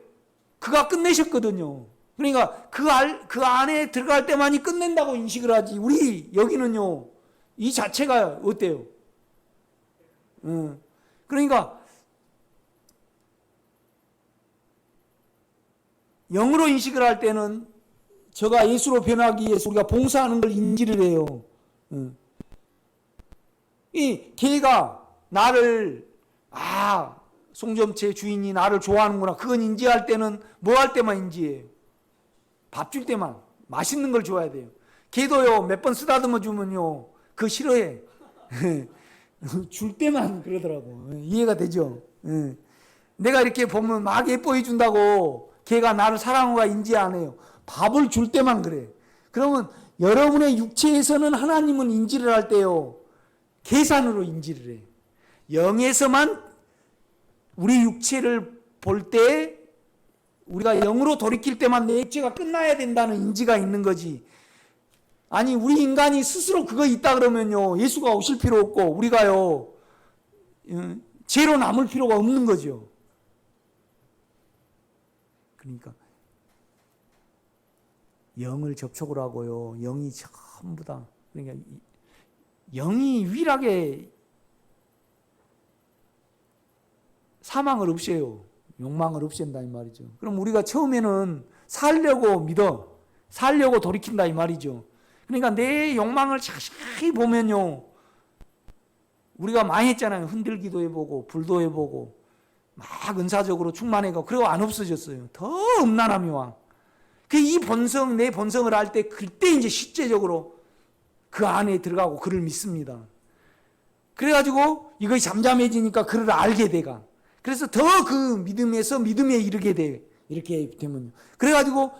그가 끝내셨거든요. 그러니까 그 안에 들어갈 때만이 끝낸다고 인식을 하지. 우리 여기는요, 이 자체가 어때요? 그러니까 영으로 인식을 할 때는 저가 예수로 변하기 위해서 우리가 봉사하는 걸 인지를 해요. 이 개가 나를 송점체 주인이 나를 좋아하는구나. 그건 인지할 때는 뭐 할 때만 인지해요? 밥 줄 때만. 맛있는 걸 줘야 돼요. 개도요, 몇 번 쓰다듬어 주면요, 그거 싫어해. 줄 때만 그러더라고. 이해가 되죠? 내가 이렇게 보면 막 예뻐해 준다고 걔가 나를 사랑하고 인지 안 해요. 밥을 줄 때만 그래. 그러면 여러분의 육체에서는 하나님은 인지를 할 때요, 계산으로 인지를 해. 영에서만 우리 육체를 볼 때 우리가 영으로 돌이킬 때만 내 육체가 끝나야 된다는 인지가 있는 거지. 아니 우리 인간이 스스로 그거 있다 그러면요, 예수가 오실 필요 없고 우리가요 죄로 남을 필요가 없는 거죠. 그러니까 영을 접촉을 하고요, 영이 전부 다, 그러니까 영이 유일하게 사망을 없애요. 욕망을 없앤다 이 말이죠. 그럼 우리가 처음에는 살려고 믿어, 살려고 돌이킨다 이 말이죠. 그러니까 내 욕망을 자세히 보면요, 우리가 많이 했잖아요. 흔들기도 해보고 불도 해보고 막 은사적으로 충만해가고, 그리고 안 없어졌어요. 더 음란함이 와. 이 본성, 내 본성을 알 때 그때 이제 실제적으로 그 안에 들어가고 그를 믿습니다. 그래가지고 이것이 잠잠해지니까 그를 알게 돼가. 그래서 더 그 믿음에서 믿음에 이르게 돼. 이렇게 되면요. 그래가지고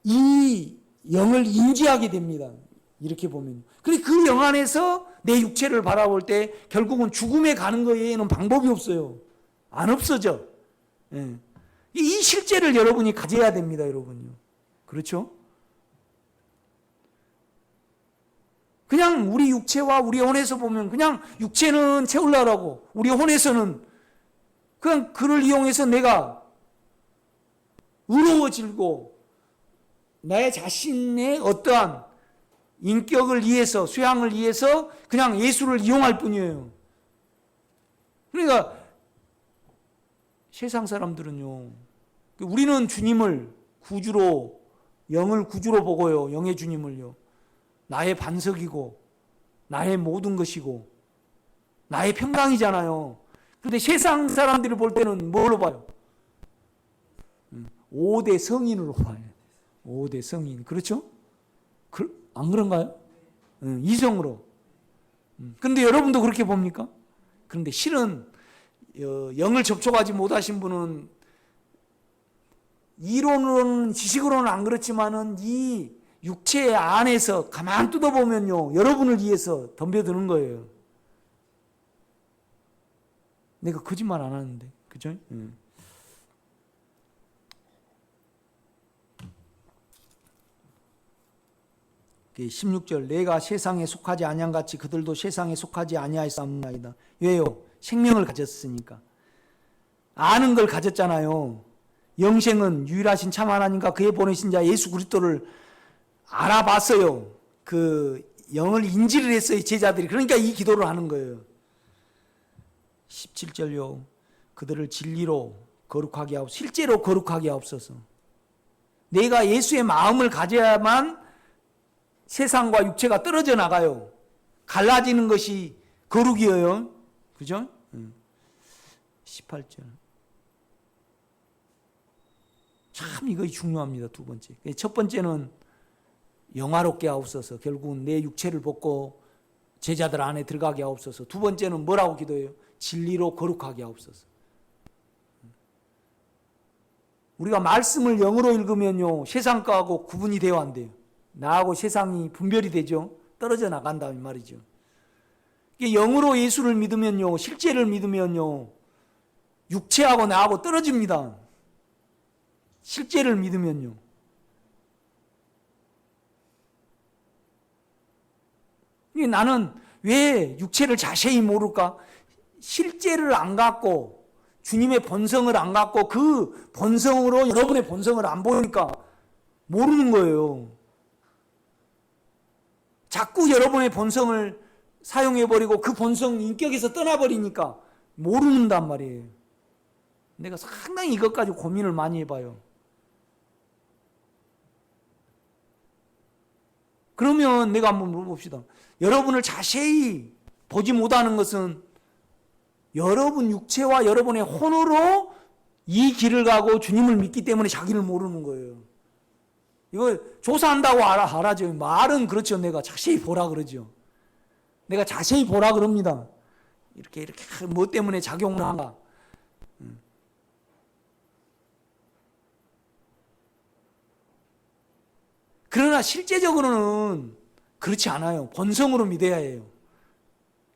이 영을 인지하게 됩니다. 이렇게 보면. 그래 그 영 안에서 내 육체를 바라볼 때 결국은 죽음에 가는 거에는 방법이 없어요. 안 없어져. 예. 이 실제를 여러분이 가져야 됩니다, 여러분요. 그렇죠? 그냥 우리 육체와 우리 혼에서 보면 그냥 육체는 채우려고, 우리 혼에서는 그냥 그를 이용해서 내가 의로워지고 나의 자신의 어떠한 인격을 위해서, 수양을 위해서 그냥 예수를 이용할 뿐이에요. 그러니까 세상 사람들은요, 우리는 주님을 구주로, 영을 구주로 보고요, 영의 주님을요, 나의 반석이고 나의 모든 것이고 나의 평강이잖아요. 그런데 세상 사람들이 볼 때는 뭘로 봐요? 5대 성인으로 봐요. 5대 성인. 그렇죠? 안 그런가요? 이성으로. 그런데 여러분도 그렇게 봅니까? 그런데 실은 영을 접촉하지 못하신 분은 이론으로는 지식으로는 안 그렇지만은 이 육체 안에서 가만 뜯어보면요 여러분을 위해서 덤벼드는 거예요. 내가 거짓말 안 하는데 그죠? 16절 내가 세상에 속하지 아니한 같이 그들도 세상에 속하지 아니하였사옵나이다. 왜요? 생명을 가졌으니까. 아는 걸 가졌잖아요. 영생은 유일하신 참 하나님과 그의 보내신 자 예수 그리스도를 알아봤어요. 그 영을 인지를 했어요, 제자들이. 그러니까 이 기도를 하는 거예요. 17절요. 그들을 진리로 거룩하게 하옵소서. 실제로 거룩하게 하옵소서. 내가 예수의 마음을 가져야만 세상과 육체가 떨어져 나가요. 갈라지는 것이 거룩이에요. 그죠? 18절. 참 이거 중요합니다. 두 번째. 첫 번째는 영화롭게 하옵소서. 결국은 내 육체를 벗고 제자들 안에 들어가게 하옵소서. 두 번째는 뭐라고 기도해요? 진리로 거룩하게 하옵소서. 우리가 말씀을 영으로 읽으면요 세상 거하고 구분이 되어 안 돼요. 나하고 세상이 분별이 되죠. 떨어져 나간다 이 말이죠. 영으로 예수를 믿으면요 실제를 믿으면요 육체하고 나하고 떨어집니다. 실제를 믿으면요. 나는 왜 육체를 자세히 모를까? 실제를 안 갖고 주님의 본성을 안 갖고 그 본성으로 여러분의 본성을 안 보니까 모르는 거예요. 자꾸 여러분의 본성을 사용해버리고 그 본성 인격에서 떠나버리니까 모르는단 말이에요. 내가 상당히 이것 가지고 고민을 많이 해봐요. 그러면 내가 한번 물어봅시다. 여러분을 자세히 보지 못하는 것은 여러분 육체와 여러분의 혼으로 이 길을 가고 주님을 믿기 때문에 자기를 모르는 거예요. 이거 조사한다고 알아죠. 말은 그렇죠. 내가 자세히 보라 그러죠. 내가 자세히 보라 그럽니다. 이렇게 뭐 때문에 작용을 한가. 그러나 실제적으로는 그렇지 않아요. 본성으로 믿어야 해요.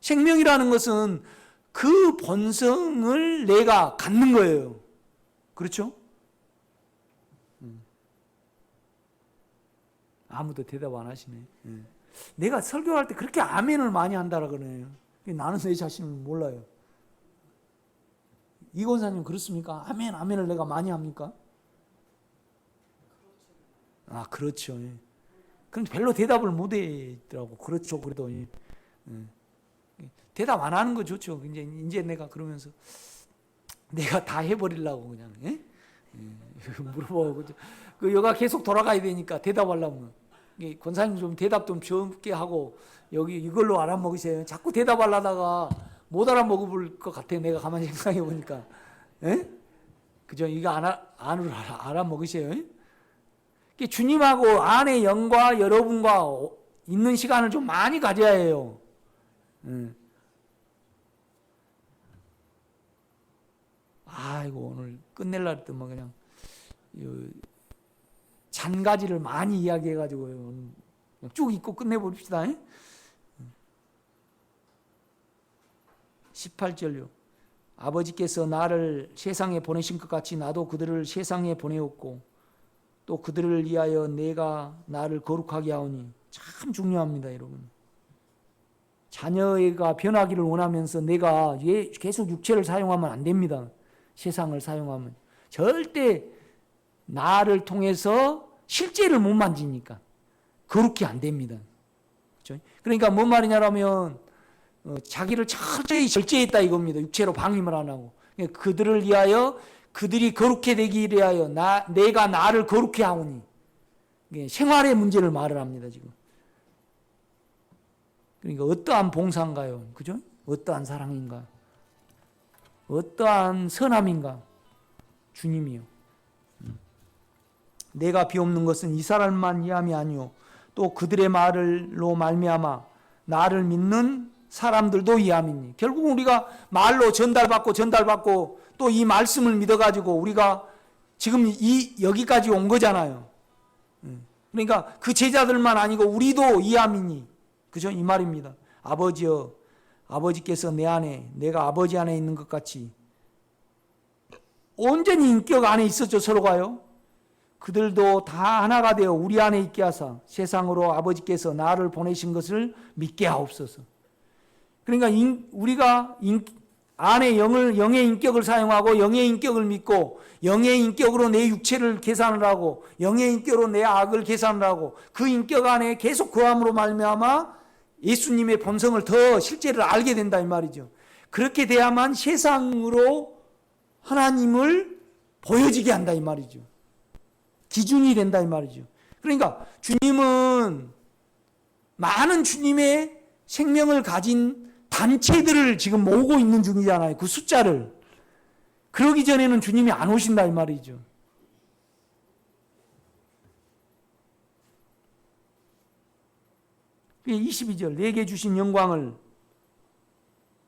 생명이라는 것은 그 본성을 내가 갖는 거예요. 그렇죠? 아무도 대답 안 하시네. 내가 설교할 때 그렇게 아멘을 많이 한다라 그러네요. 나는 내 자신을 몰라요. 이 권사님 그렇습니까? 아멘을 내가 많이 합니까? 아, 그렇죠. 그런데 별로 대답을 못 하더라고. 그렇죠. 그래도 대답 안 하는 거 좋죠. 이제 내가 그러면서 내가 다 해버리려고 그냥 물어보고 그 여가 계속 돌아가야 되니까 대답하려면 권사님 좀 대답 좀 적게 하고 여기 이걸로 알아먹으세요. 자꾸 대답하려다가 못 알아먹을 것 같아. 내가 가만히 생각해 보니까. 그죠? 이거 알아먹으세요. 주님하고 안의 영과 여러분과 있는 시간을 좀 많이 가져야 해요. 아이고 오늘 끝낼라 했더니 그냥 잔가지를 많이 이야기해가지고 쭉 읽고 끝내버립시다. 18절요. 아버지께서 나를 세상에 보내신 것 같이 나도 그들을 세상에 보내었고 또 그들을 위하여 내가 나를 거룩하게 하오니. 참 중요합니다, 여러분. 자녀가 변하기를 원하면서 내가 계속 육체를 사용하면 안 됩니다. 세상을 사용하면. 절대 나를 통해서 실제를 못 만지니까 그렇게 안 됩니다. 그렇죠? 그러니까 뭔 말이냐면 자기를 철저히 절제했다 이겁니다. 육체로 방임을 안 하고. 그들을 위하여 그들이 거룩해 되기 위하여 내가 나를 거룩해 하오니. 생활의 문제를 말을 합니다, 지금. 그러니까 어떠한 봉사인가요? 그죠? 어떠한 사랑인가? 어떠한 선함인가? 주님이요. 내가 비옵는 것은 이 사람만 이함이 아니요 또 그들의 말로 말미암아 나를 믿는 사람들도 이 아멘이. 결국 우리가 말로 전달받고 또 이 말씀을 믿어가지고 우리가 지금 여기까지 온 거잖아요. 그러니까 그 제자들만 아니고 우리도 이 아멘이. 그죠? 이 말입니다. 아버지여, 아버지께서 내 안에, 내가 아버지 안에 있는 것 같이 온전히 인격 안에 있었죠, 서로가요. 그들도 다 하나가 되어 우리 안에 있게 하사 세상으로 아버지께서 나를 보내신 것을 믿게 하옵소서. 그러니까 우리가 안에 영의 인격을 사용하고 영의 인격을 믿고 영의 인격으로 내 육체를 계산을 하고 영의 인격으로 내 악을 계산을 하고 그 인격 안에 계속 거함으로 말미암아 예수님의 본성을 더 실제를 알게 된다 이 말이죠. 그렇게 돼야만 세상으로 하나님을 보여지게 한다 이 말이죠. 기준이 된다 이 말이죠. 그러니까 주님은 많은 주님의 생명을 가진 단체들을 지금 모으고 있는 중이잖아요. 그 숫자를. 그러기 전에는 주님이 안 오신다 이 말이죠. 그게 22절 내게 주신 영광을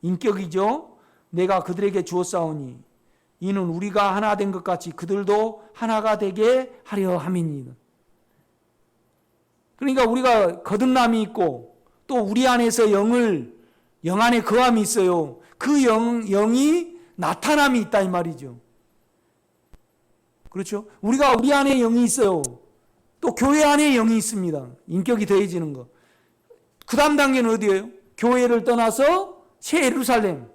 인격이죠. 내가 그들에게 주었사오니 이는 우리가 하나 된 것 같이 그들도 하나가 되게 하려 함이니이다. 그러니까 우리가 거듭남이 있고 또 우리 안에서 영 안에 거함이 있어요. 그 영이 나타남이 있다 이 말이죠. 그렇죠? 우리가 우리 안에 영이 있어요. 또 교회 안에 영이 있습니다. 인격이 더해지는 거. 그 다음 단계는 어디예요? 교회를 떠나서 새 예루살렘.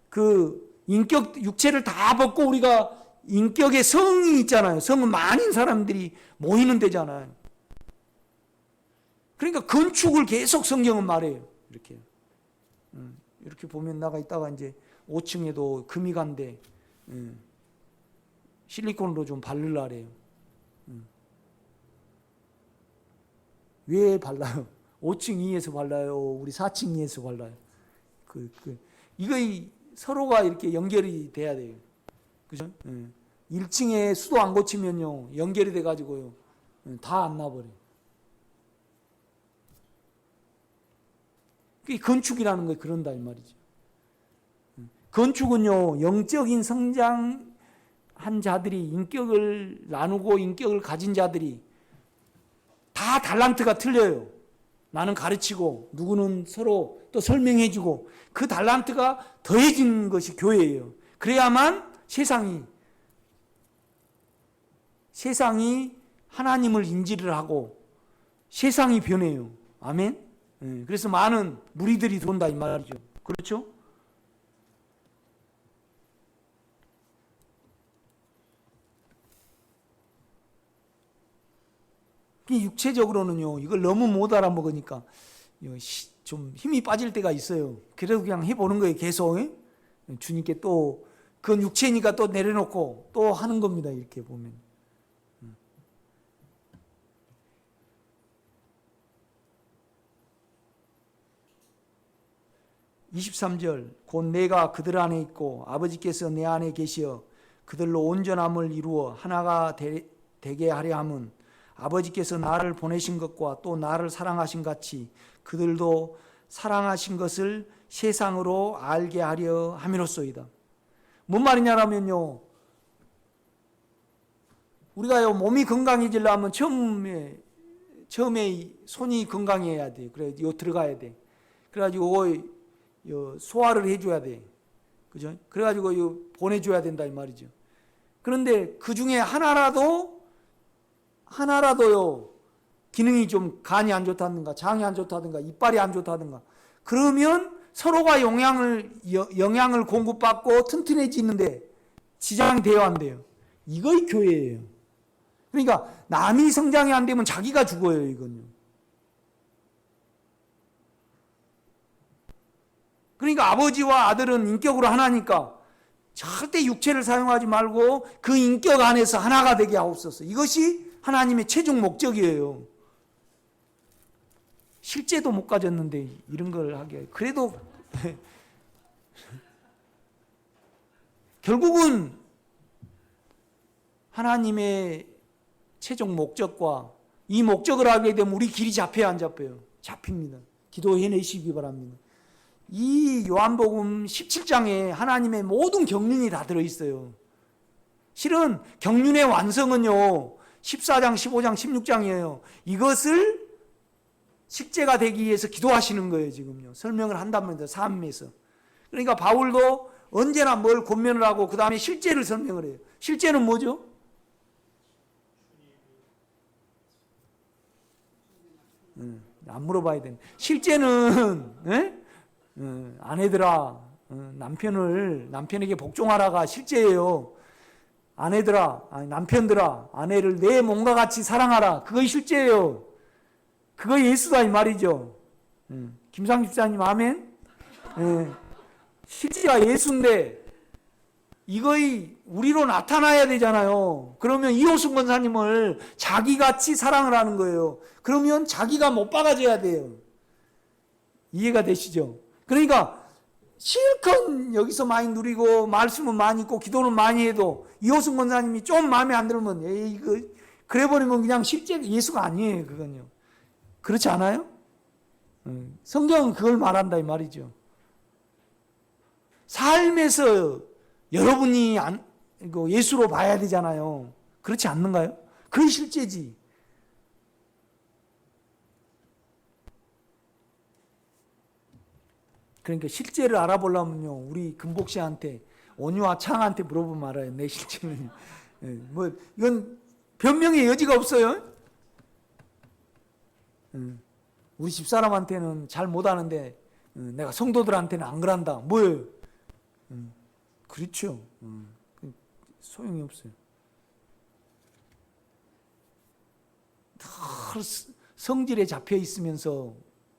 그 인격 육체를 다 벗고 우리가 인격의 성이 있잖아요. 성은 많은 사람들이 모이는 데잖아요. 그러니까 건축을 계속 성경은 말해요. 이렇게 보면 나가 있다가 이제 5층에도 금이 간대. 실리콘으로 좀 바르려래요. 왜 발라요? 5층 2에서 발라요? 우리 4층 2에서 발라요? 이거 서로가 이렇게 연결이 돼야 돼요. 그죠? 1층에 수도 안 고치면요. 연결이 돼가지고요. 다 안 나버려요. 그게 건축이라는 게 그런다 이 말이죠. 건축은요. 영적인 성장한 자들이 인격을 나누고 인격을 가진 자들이 다 달란트가 틀려요. 나는 가르치고 누구는 서로 또 설명해주고 그 달란트가 더해진 것이 교회예요. 그래야만 세상이 하나님을 인지를 하고 세상이 변해요. 아멘. 그래서 많은 무리들이 들어온다 이 말이죠. 그렇죠? 육체적으로는요, 이걸 너무 못 알아먹으니까 좀 힘이 빠질 때가 있어요. 그래도 그냥 해보는 거예요, 계속. 주님께 또, 그건 육체니까 또 내려놓고 또 하는 겁니다, 이렇게 보면. 23절 곧 내가 그들 안에 있고 아버지께서 내 안에 계시어 그들로 온전함을 이루어 하나가 되게 하려 함은 아버지께서 나를 보내신 것과 또 나를 사랑하신 같이 그들도 사랑하신 것을 세상으로 알게 하려 함이로소이다. 뭔 말이냐면요, 우리가요 몸이 건강해지려면 처음에 손이 건강해야 돼. 그래 요 들어가야 돼. 그래가지고 소화를 해줘야 돼. 그죠? 그래가지고 보내줘야 된다 이 말이죠. 그런데 그 중에 하나라도요 기능이 좀 간이 안 좋다든가 장이 안 좋다든가 이빨이 안 좋다든가 그러면 서로가 영양을 공급받고 튼튼해지는데 지장이 돼요 안 돼요? 이거이 교회예요. 그러니까 남이 성장이 안 되면 자기가 죽어요 이건요. 그러니까 아버지와 아들은 인격으로 하나니까 절대 육체를 사용하지 말고 그 인격 안에서 하나가 되게 하옵소서. 이것이 하나님의 최종 목적이에요. 실제도 못 가졌는데 이런 걸 하게. 그래도 결국은 하나님의 최종 목적과 이 목적을 하게 되면 우리 길이 잡혀야 안 잡혀요? 잡힙니다. 기도해내시기 바랍니다. 이 요한복음 17장에 하나님의 모든 경륜이 다 들어있어요. 실은 경륜의 완성은요 14장, 15장, 16장이에요. 이것을 식재가 되기 위해서 기도하시는 거예요. 지금요 설명을 한답니다. 삶에서. 그러니까 바울도 언제나 뭘 권면을 하고 그 다음에 실제를 설명을 해요. 실제는 뭐죠? 안 물어봐야 되는. 실제는 아내들아 남편에게 복종하라가 실제예요. 남편들아 아내를 내 몸과 같이 사랑하라. 그것이 실제예요. 그거 예수다 이 말이죠. 김상 집사님 아멘. 실제가 예수인데 이거의 우리로 나타나야 되잖아요. 그러면 이호순 권사님을 자기같이 사랑을 하는 거예요. 그러면 자기가 못 박아져야 돼요. 이해가 되시죠? 그러니까 실컷 여기서 많이 누리고 말씀은 많이 있고 기도는 많이 해도 이호순 권사님이 좀 마음에 안 들면 이거 그래 버리면 그냥 실제 예수가 아니에요. 그건요. 그렇지 않아요? 성경은 그걸 말한다 이 말이죠. 삶에서 여러분이 예수로 봐야 되잖아요. 그렇지 않는가요? 그게 실제지. 그러니까 실제를 알아보려면요 우리 금복 씨한테 온유와 창한테 물어보면 알아요. 내 실제는 뭐 이건 변명의 여지가 없어요. 우리 집사람한테는 잘 못하는데 내가 성도들한테는 안 그런다. 뭐예요? 그렇죠. 소용이 없어요. 늘 성질에 잡혀 있으면서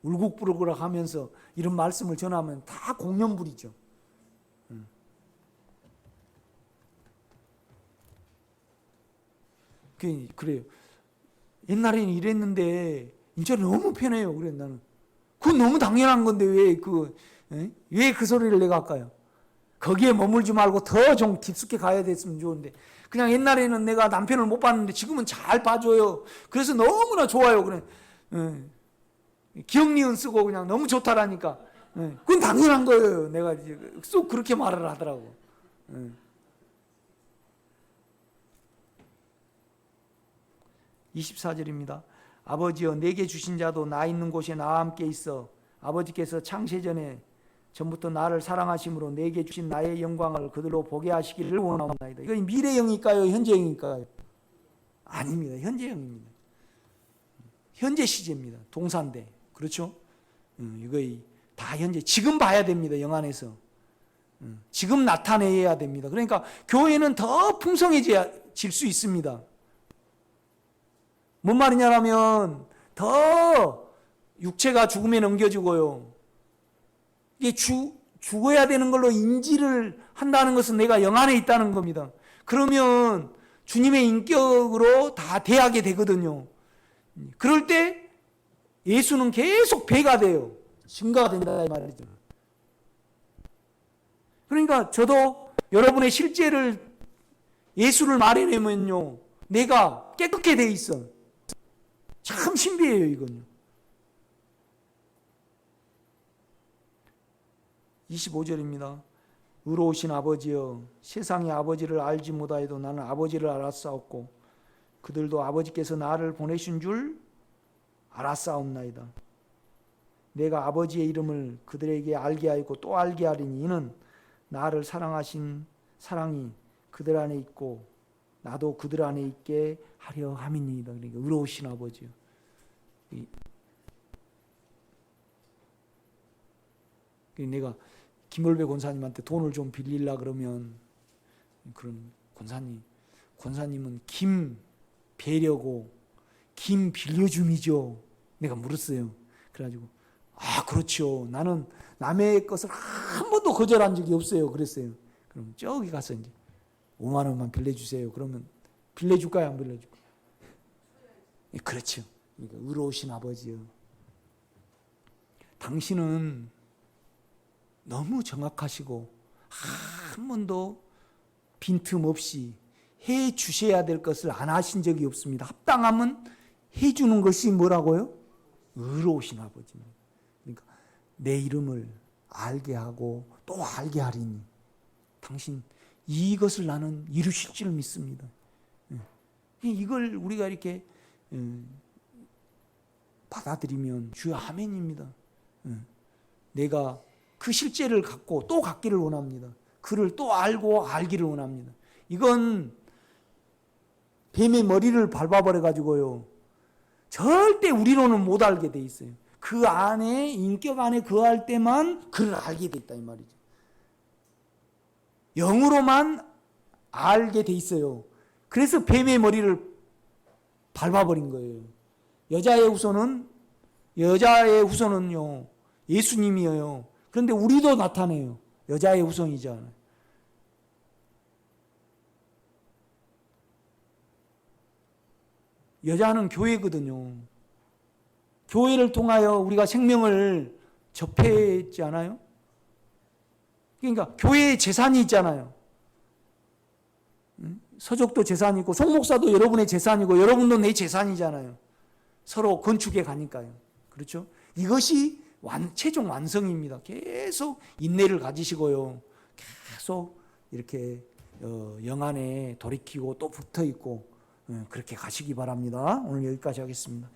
울국부르고 하면서 이런 말씀을 전하면 다 공연불이죠. 그래요. 옛날에는 이랬는데 이제는 너무 편해요. 그래 나는. 그건 너무 당연한 건데 왜 그 소리를 내가 할까요? 거기에 머물지 말고 더 좀 깊숙이 가야 됐으면 좋은데 그냥 옛날에는 내가 남편을 못 봤는데 지금은 잘 봐줘요. 그래서 너무나 좋아요. 그래. 기억 니은 쓰고 그냥 너무 좋다라니까. 그건 당연한 거예요. 내가 쏙 그렇게 말을 하더라고. 24절입니다. 아버지여 내게 주신 자도 나 있는 곳에 나와 함께 있어 아버지께서 창세전에 전부터 나를 사랑하심으로 내게 주신 나의 영광을 그들로 보게 하시기를 원하옵나이다. 이건 미래형일까요? 현재형일까요? 아닙니다. 현재형입니다. 현재 시제입니다. 동사인데 그렇죠? 이거 다 현재 지금 봐야 됩니다. 영안에서 지금 나타내야 됩니다. 그러니까 교회는 더 풍성해질 수 있습니다. 뭔 말이냐면 더 육체가 죽음에 넘겨지고요. 이게 죽어야 되는 걸로 인지를 한다는 것은 내가 영안에 있다는 겁니다. 그러면 주님의 인격으로 다 대하게 되거든요. 그럴 때 예수는 계속 배가 돼요. 증가가 된다 이 말이죠. 그러니까 저도 여러분의 실제를 예수를 말해내면요 내가 깨끗게 돼 있어. 참 신비해요 이건요. 25절입니다. 의로우신 아버지여 세상의 아버지를 알지 못하여도 나는 아버지를 알았사옵고 그들도 아버지께서 나를 보내신 줄 알았사옵나이다. 내가 아버지의 이름을 그들에게 알게 하였고 또 알게 하리니 이는 나를 사랑하신 사랑이 그들 안에 있고 나도 그들 안에 있게 하려 함이니이다. 그러니까 의로우신 아버지요. 내가 김월배 권사님한테 돈을 좀 빌리려 그러면 그런 권사님은 김 배려고 김 빌려줌이죠. 내가 물었어요. 그래가지고 그렇죠. 나는 남의 것을 한 번도 거절한 적이 없어요. 그랬어요. 그럼 저기 가서 이제 5만 원만 빌려주세요. 그러면 빌려줄까요? 안 빌려줄까요? 그렇죠. 그러니까 의로우신 아버지요. 당신은 너무 정확하시고 한 번도 빈틈없이 해 주셔야 될 것을 안 하신 적이 없습니다. 합당하면 해 주는 것이 뭐라고요? 의로우신 아버지입니다. 그러니까 내 이름을 알게 하고 또 알게 하리니 당신 이것을 나는 이루실 줄 믿습니다. 이걸 우리가 이렇게 받아들이면 주여 아멘입니다. 내가 그 실제를 갖고 또 갖기를 원합니다. 그를 또 알고 알기를 원합니다. 이건 뱀의 머리를 밟아버려 가지고요, 절대 우리로는 못 알게 돼 있어요. 그 안에, 인격 안에 거할 때만 그를 알게 돼 있다 이 말이죠. 영으로만 알게 돼 있어요. 그래서 뱀의 머리를 밟아버린 거예요. 여자의 후손은요 예수님이에요. 그런데 우리도 나타내요. 여자의 후손이잖아요. 여자는 교회거든요. 교회를 통하여 우리가 생명을 접했지 않아요? 그러니까 교회의 재산이 있잖아요. 서족도 재산이고 송목사도 여러분의 재산이고 여러분도 내 재산이잖아요. 서로 건축해 가니까요. 그렇죠? 이것이 최종 완성입니다. 계속 인내를 가지시고요. 계속 이렇게 영 안에 돌이키고 또 붙어 있고 그렇게 가시기 바랍니다. 오늘 여기까지 하겠습니다.